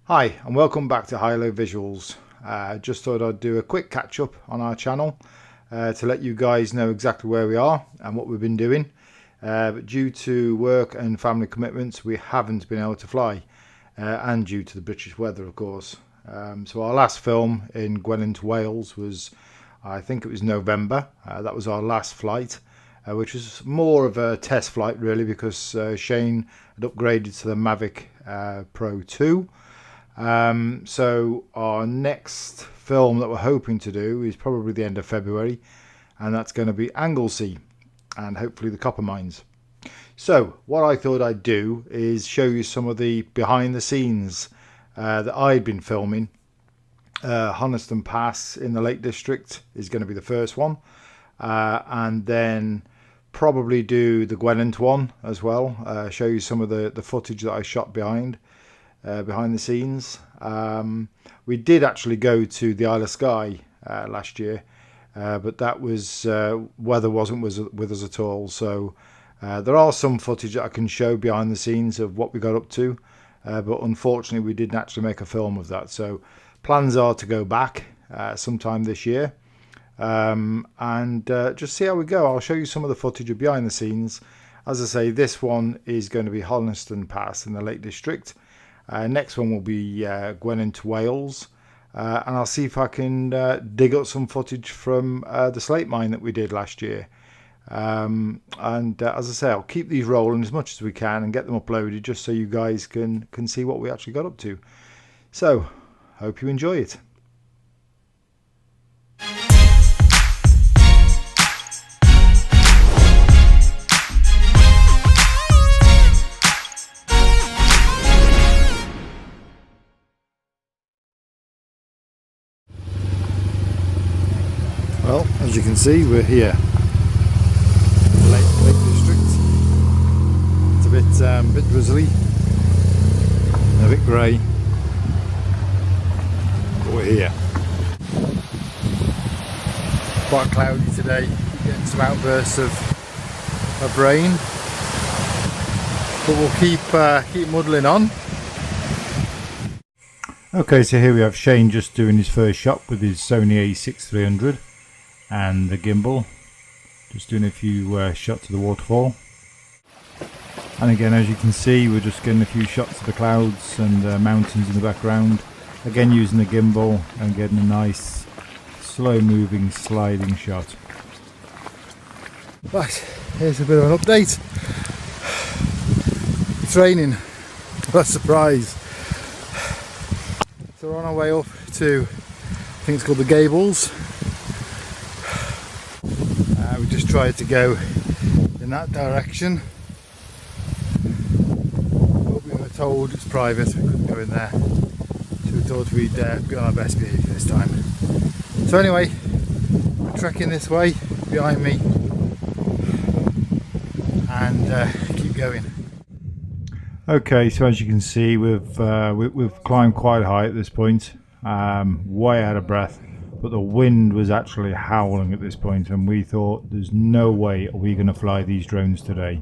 Hi and welcome back to High-Low Visuals. Just thought I'd do a quick catch up on our channel to let you guys know exactly where we are and what we've been doing. But due to work and family commitments we haven't been able to fly, and due to the British weather of course. So our last film in Gwen to Wales was, I think it was November. That was our last flight, which was more of a test flight really, because Shane had upgraded to the Mavic Pro 2. So our next film that we're hoping to do is probably the end of February, and that's going to be Anglesey and hopefully the copper mines. So what I thought I'd do is show you some of the behind the scenes that I'd been filming. Honister Pass in the Lake District is going to be the first one, and then probably do the Gwent one as well, show you some of the footage that I shot behind the scenes. We did actually go to the Isle of Skye last year, but that was weather wasn't with us at all, so there are some footage that I can show behind the scenes of what we got up to, but unfortunately we didn't actually make a film of that. So plans are to go back sometime this year, and just see how we go. I'll show you some of the footage of behind the scenes. As I say, this one is going to be Honister Pass in the Lake District. Next one will be Gwen to Wales, and I'll see if I can dig up some footage from the slate mine that we did last year. And as I say, I'll keep these rolling as much as we can and get them uploaded just so you guys can see what we actually got up to. So, hope you enjoy it. Well, as you can see, we're here, Lake District. It's a bit drizzly, and a bit grey, but we're here. Quite cloudy today, getting some outbursts of rain, but we'll keep muddling on. Okay, so here we have Shane just doing his first shot with his Sony A6300. And the gimbal, just doing a few shots of the waterfall. And again, as you can see, we're just getting a few shots of the clouds and mountains in the background, again using the gimbal and getting a nice slow moving sliding shot. Right, here's a bit of an update. It's raining, what a surprise. So we're on our way up to, I think it's called the Gables. We just tried to go in that direction, but we were told it's private, we couldn't go in there, so we thought we'd be on our best behaviour this time. So anyway, we're trekking this way behind me and keep going. Okay, so as you can see, we've climbed quite high at this point, way out of breath. But the wind was actually howling at this point, and we thought there's no way are we going to fly these drones today.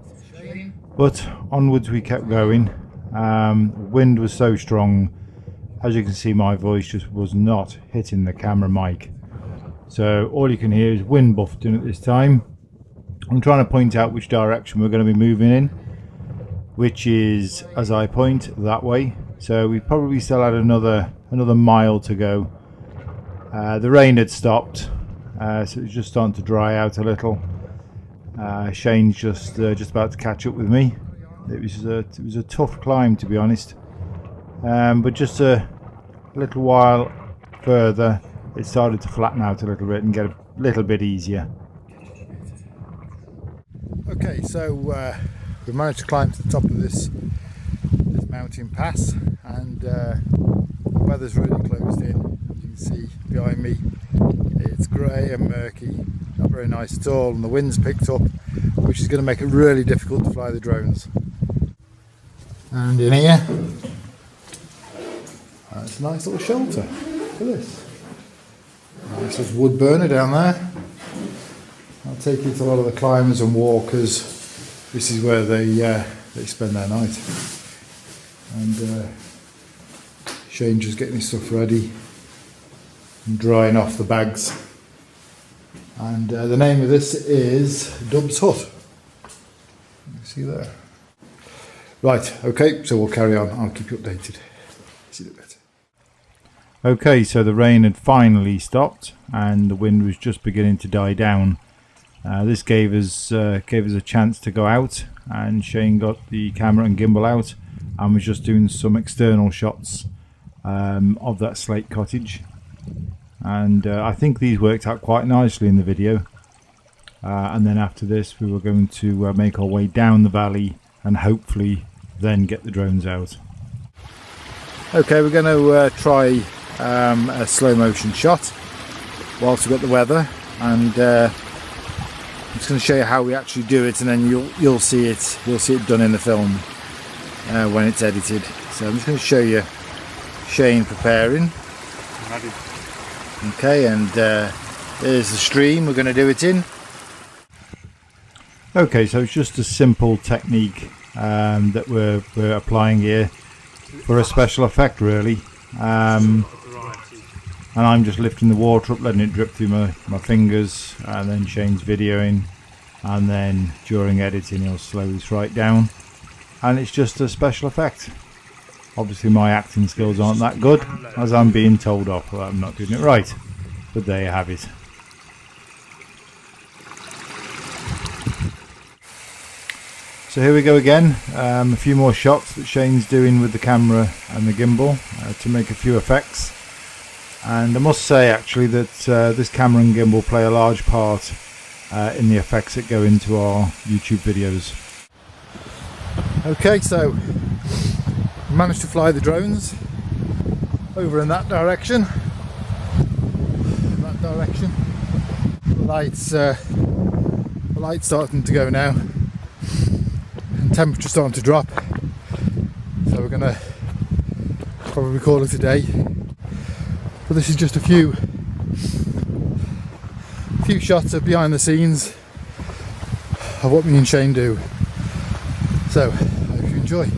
But onwards we kept going. The wind was so strong, as you can see my voice just was not hitting the camera mic. So all you can hear is wind buffeting at this time. I'm trying to point out which direction we're going to be moving in, which is, as I point, that way. So we probably still had another mile to go. The rain had stopped, so it was just starting to dry out a little. Shane's just about to catch up with me. It was a tough climb, to be honest, but just a little while further it started to flatten out a little bit and get a little bit easier. Okay, so we managed to climb to the top of this mountain pass, and the weather's really closed in. See behind me, it's grey and murky, not very nice at all, and the wind's picked up, which is going to make it really difficult to fly the drones. And in here, it's a nice little shelter. Look at this. Nice little wood burner down there. I'll take you to a lot of the climbers and walkers. This is where they spend their night. And Shane just getting his stuff ready and drying off the bags. And the name of this is Dub's Hut. You see there. Right, okay, so we'll carry on. I'll keep you updated. See you later. Okay, so the rain had finally stopped and the wind was just beginning to die down. This gave us a chance to go out, and Shane got the camera and gimbal out and was just doing some external shots of that slate cottage. And I think these worked out quite nicely in the video. And then after this we were going to make our way down the valley and hopefully then get the drones out. Okay, we're going to try a slow motion shot whilst we've got the weather, and I'm just going to show you how we actually do it, and then you'll see it done in the film when it's edited. So I'm just going to show you Shane preparing. Okay, and there's the stream we're going to do it in. Okay, so it's just a simple technique that we're applying here for a special effect, really. And I'm just lifting the water up, letting it drip through my fingers, and then Shane's videoing, and then during editing he'll slowly throw it down, and it's just a special effect. Obviously my acting skills aren't that good, as I'm being told off that I'm not doing it right, but there you have it. So here we go again, a few more shots that Shane's doing with the camera and the gimbal to make a few effects. And I must say actually that this camera and gimbal play a large part in the effects that go into our YouTube videos. Okay, so managed to fly the drones over in that direction. The light's starting to go now. Temperature starting to drop, so we're gonna probably call it a day, but this is just a few shots of behind the scenes of what me and Shane do. So I hope you enjoy.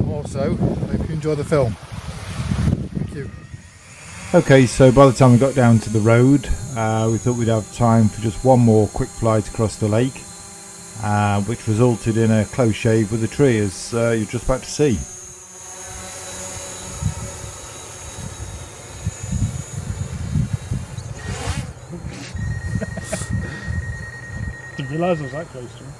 Also, I hope you enjoy the film. Thank you. Okay, so by the time we got down to the road, we thought we'd have time for just one more quick flight across the lake, which resulted in a close shave with a tree, as you're just about to see. Didn't realise I was that close to him.